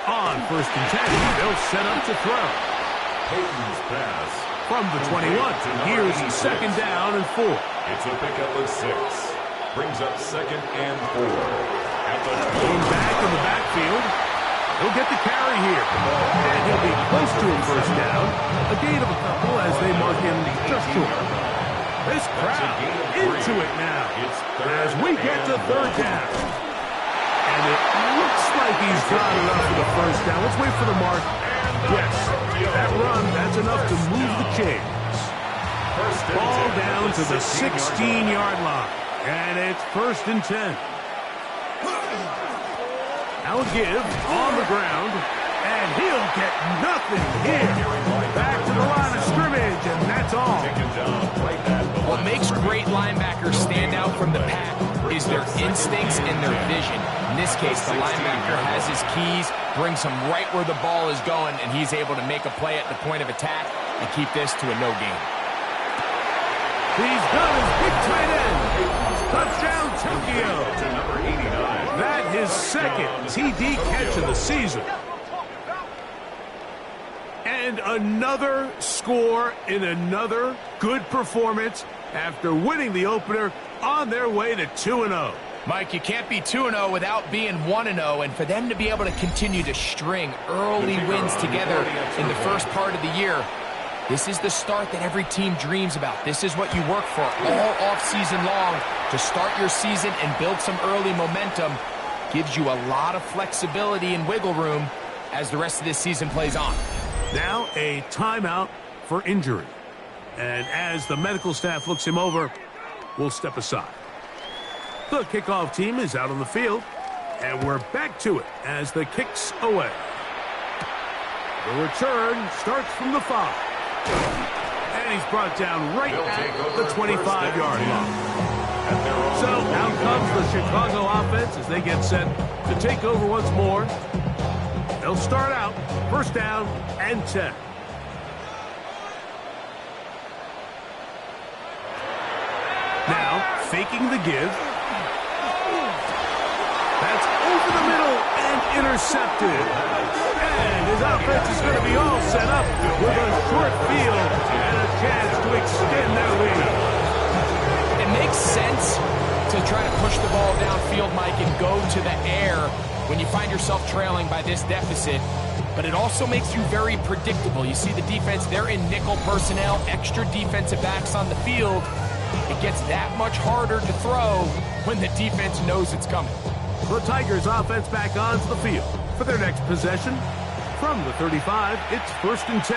On first and 10, they'll set up to throw. Peyton's pass. From the 21, here's second down and 4. It's a pickup of 6. Brings up second and 4. At the Going back in the backfield. He'll get the carry here. And he'll be close to a first down. A gain of a couple as they mark him just short. This crowd into it now as we get to third down. And it looks like he's got enough for the first down. Let's wait for the mark. Yes, that run, that's enough to move the chains. Ball down to the 16-yard line. And it's first and 10. Now a give on the ground. And he'll get nothing here. Back to the line of scrimmage, and that's all. What makes great linebackers stand out from the pack is their instincts and their vision. In this case, the linebacker has his keys, brings him right where the ball is going, and he's able to make a play at the point of attack and keep this to a no gain. He's done his big tight end. Touchdown, Tokyo. To number 89. That his second TD catch of the season. And another score in another good performance after winning the opener on their way to 2-0. Mike, you can't be 2-0 without being 1-0, and for them to be able to continue to string early wins together in the first part of the year, this is the start that every team dreams about. This is what you work for all offseason long to start your season and build some early momentum. Gives you a lot of flexibility and wiggle room as the rest of this season plays on. Now a timeout for injury. And as the medical staff looks him over, we'll step aside. The kickoff team is out on the field, and we're back to it as the kick's away. The return starts from the 5. And he's brought down right at the 25-yard line. So out comes the Chicago offense as they get set to take over once more. They'll start out first down and 10. Now, faking the give. That's over the middle and intercepted. And his offense is going to be all set up with a short field and a chance to extend their lead. It makes sense to try to push the ball downfield, Mike, and go to the air when you find yourself trailing by this deficit. But it also makes you very predictable. You see the defense, they're in nickel personnel, extra defensive backs on the field. It gets that much harder to throw when the defense knows it's coming. The Tigers offense back onto the field for their next possession. From the 35, it's first and 10.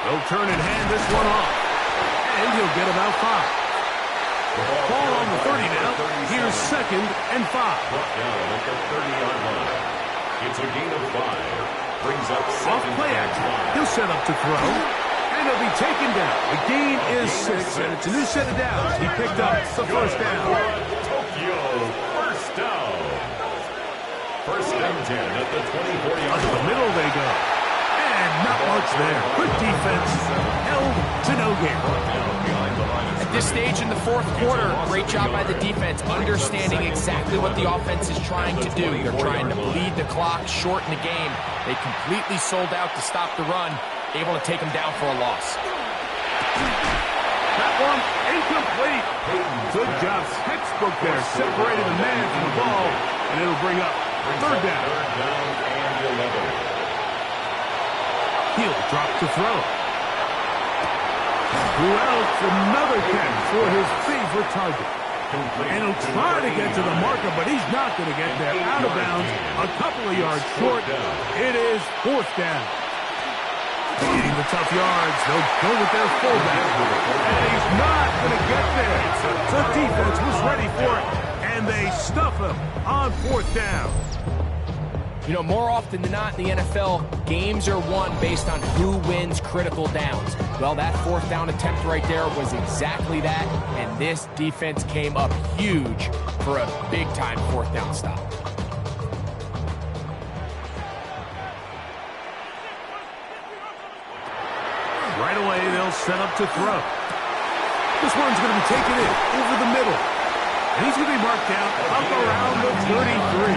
They'll turn and hand this one off. And he'll get about 5. Ball on the 30 now. Here's second and 5. Brought down at the 30-yard line. It's a gain of 5. Brings up Off play action. He'll set up to throw. And he'll be taken down. The gain is 6, and it's a new set of downs. He picked up the first down. Tokyo, first down. First and 10 at the 24-yard Up the middle they go. And not much there. Good defense. Held to no gain. At this stage in the fourth quarter, great job by the defense, understanding exactly what the offense is trying to do. They're trying to bleed the clock, shorten the game. They completely sold out to stop the run, able to take them down for a loss. That one incomplete. Good job. Textbook there, separating the man from the ball, and it'll bring up third down. Third down and 11. He'll drop to throw. Threw out another catch for his favorite target. And he'll try to get to the marker, but he's not going to get there. Out of bounds, a couple of yards short. It is fourth down. Beating the tough yards, they'll go with their fullback. And he's not going to get there. The defense was ready for it, and they stuff him on fourth down. You know, more often than not in the NFL, games are won based on who wins critical downs. Well, that fourth down attempt right there was exactly that, and this defense came up huge for a big-time fourth down stop. Right away, they'll set up to throw. This one's going to be taken in over the middle. And he's going to be marked down up around the 33.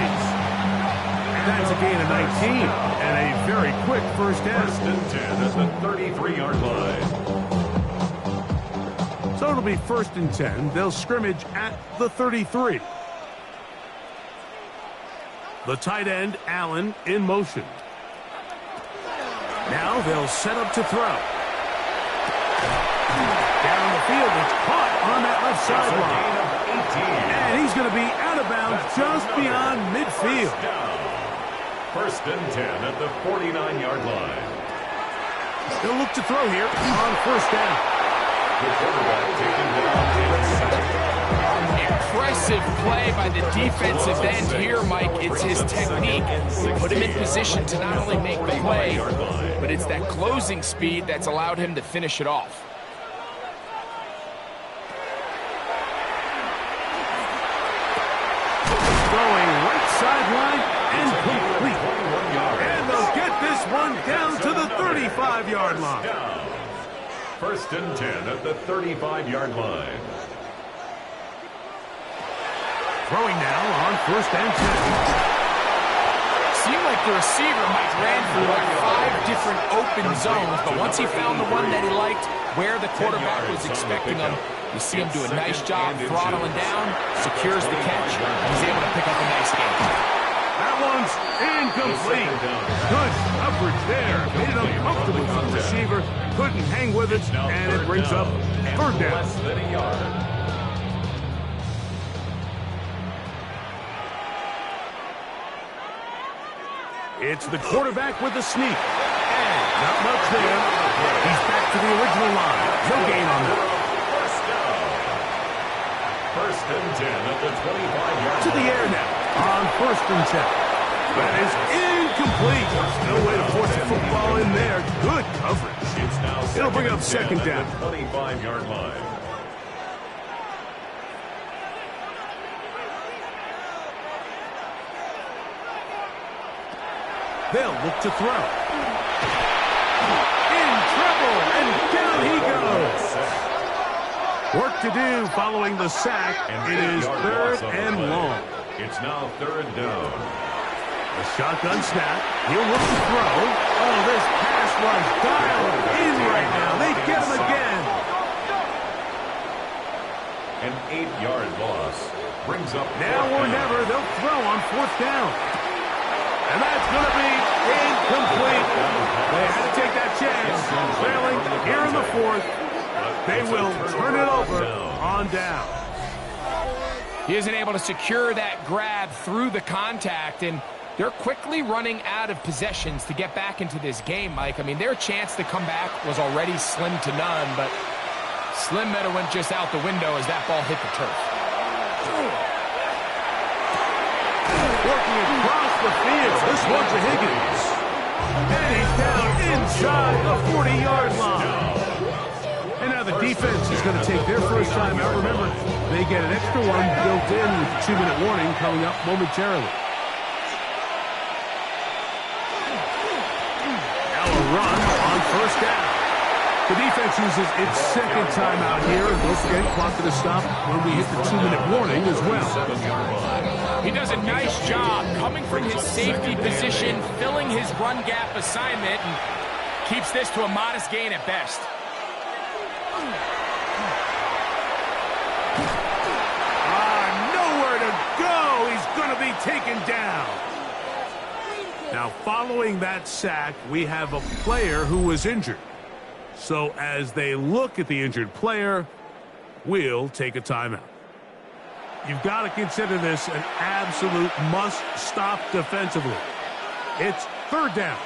That's a gain of 19 and a very quick first down. First and 10 at the 33-yard line. So it'll be first and 10. They'll scrimmage at the 33. The tight end, Allen, in motion. Now they'll set up to throw. Down the field, it's caught on that left sideline. And he's going to be out of bounds just beyond midfield. First and 10 at the 49-yard line. They'll look to throw here on first down. The quarterback taken down inside. Impressive play by the defensive end here, Mike. It's his technique. Put him in position to not only make the play, but it's that closing speed that's allowed him to finish it off. Throwing right sideline and complete. And they'll get this one down to the 35-yard line. First and 10 at the 35-yard line. Throwing now on first and 10. Seemed like the receiver Mike ran through like 5 different open zones, but once he found the one that he liked, where the quarterback was expecting him, you see him do a nice job throttling down, secures the catch, and he's able to pick up a nice gain. That one's incomplete. Good coverage there. Made it uncomfortable for the receiver. Couldn't hang with it, and it brings up third down. Less than a yard. It's the quarterback with the sneak. And not much there. He's back to the original line. No gain on that. First and 10 at the 25-yard line. To the air now on first and 10. That is incomplete. No way to force the football in there. Good coverage. It's now It'll bring up second down. 25-yard line. They'll look to throw. In trouble, and down he goes. Work to do following the sack. It is third and long. It's now third down. A shotgun snap. He'll look to throw. Oh, this pass was dialed in right now. They get him again. An 8-yard loss brings up Now or never, they'll throw on fourth down. And that's going to be incomplete. They had to take that chance. Trailing here in the fourth. They will turn it over on down. He isn't able to secure that grab through the contact, and they're quickly running out of possessions to get back into this game, Mike. I mean, their chance to come back was already slim to none, but Slim Meadow went just out the window as that ball hit the turf. Working across the field. This one's to Higgins. And he's down inside the 40-yard line. And now the defense is going to take their first time out. Remember, they get an extra one built in with a 2-minute warning coming up momentarily. Now a run on first down. The defense uses its second timeout here. And don't forget, clock to stop when we hit the 2-minute warning as well. He does a nice job coming from his safety position, filling his run gap assignment, and keeps this to a modest gain at best. Nowhere to go. He's going to be taken down. Now, following that sack, we have a player who was injured. So as they look at the injured player, we'll take a timeout. You've got to consider this an absolute must-stop defensively. It's third down.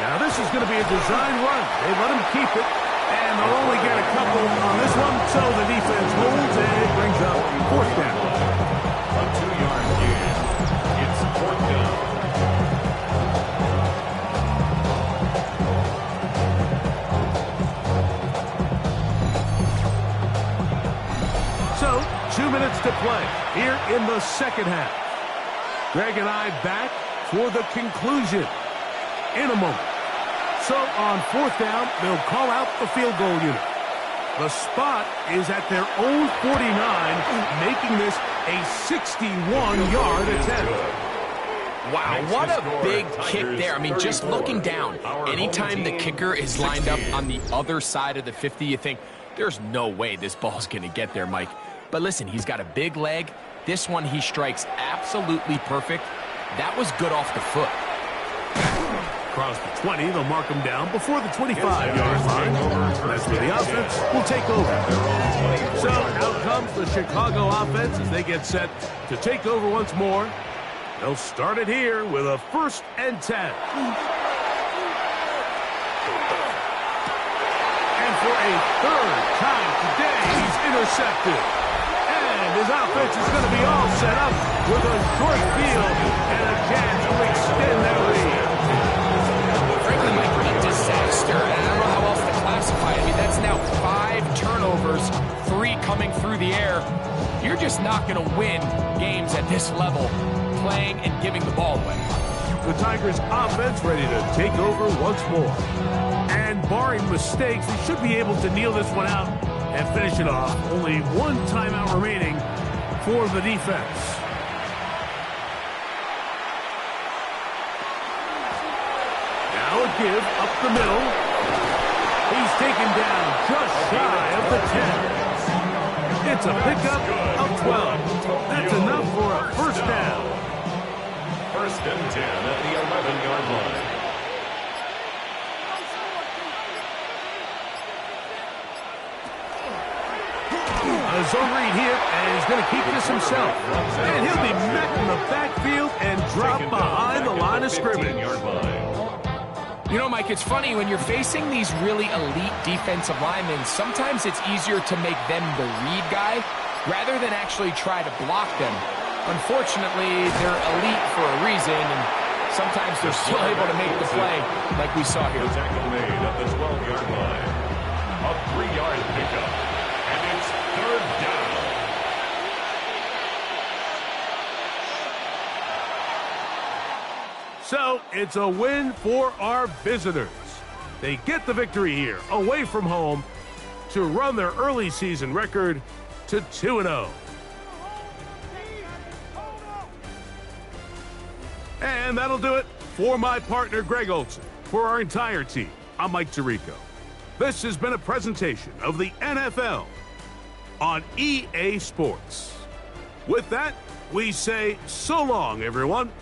Now this is going to be a design run. They let him keep it, and they'll only get a couple on this one, so the defense holds, and it brings up fourth down. A 2-yard gain. It's fourth down. So, 2 minutes to play here in the second half. Greg and I back for the conclusion in a moment. So, on fourth down, they'll call out the field goal unit. The spot is at their own 49, making this a 61-yard attempt. Wow, what a big kick there. I mean, just looking down, anytime the kicker is lined up on the other side of the 50, you think, there's no way this ball's going to get there, Mike. But listen, he's got a big leg. This one he strikes absolutely perfect. That was good off the foot. Across the 20, they'll mark him down before the 25-yard line. That's where the offense will take over. So out comes the Chicago offense as they get set to take over once more. They'll start it here with a 1st and 10. And for a 3rd time today, he's intercepted. And his offense is going to be all set up with a short field and a chance to extend their lead. Frankly, Mike, a disaster. And I don't know how else to classify it. I mean, that's now 5 turnovers, 3 coming through the air. You're just not going to win games at this level, playing and giving the ball away. The Tigers offense ready to take over once more. And barring mistakes, they should be able to kneel this one out and finish it off. Only 1 timeout remaining for the defense. Now a give up the middle. He's taken down just shy of the 10. It's a pickup of 12. That's enough for a 1st down. 1st and 10 at the 11-yard line. A zone read here, and he's going to keep this himself. And he'll be met in the backfield and drop behind the line of scrimmage. You know, Mike, it's funny, when you're facing these really elite defensive linemen, sometimes it's easier to make them the read guy rather than actually try to block them. Unfortunately, they're elite for a reason, and sometimes they're still able to make the play like we saw here. The tackle made at the 12-yard line. A 3-yard pickup, and it's 3rd down. So it's a win for our visitors. They get the victory here, away from home, to run their early season record to 2-0. And that'll do it for my partner, Greg Olson. For our entire team, I'm Mike Tirico. This has been a presentation of the NFL on EA Sports. With that, we say so long, everyone.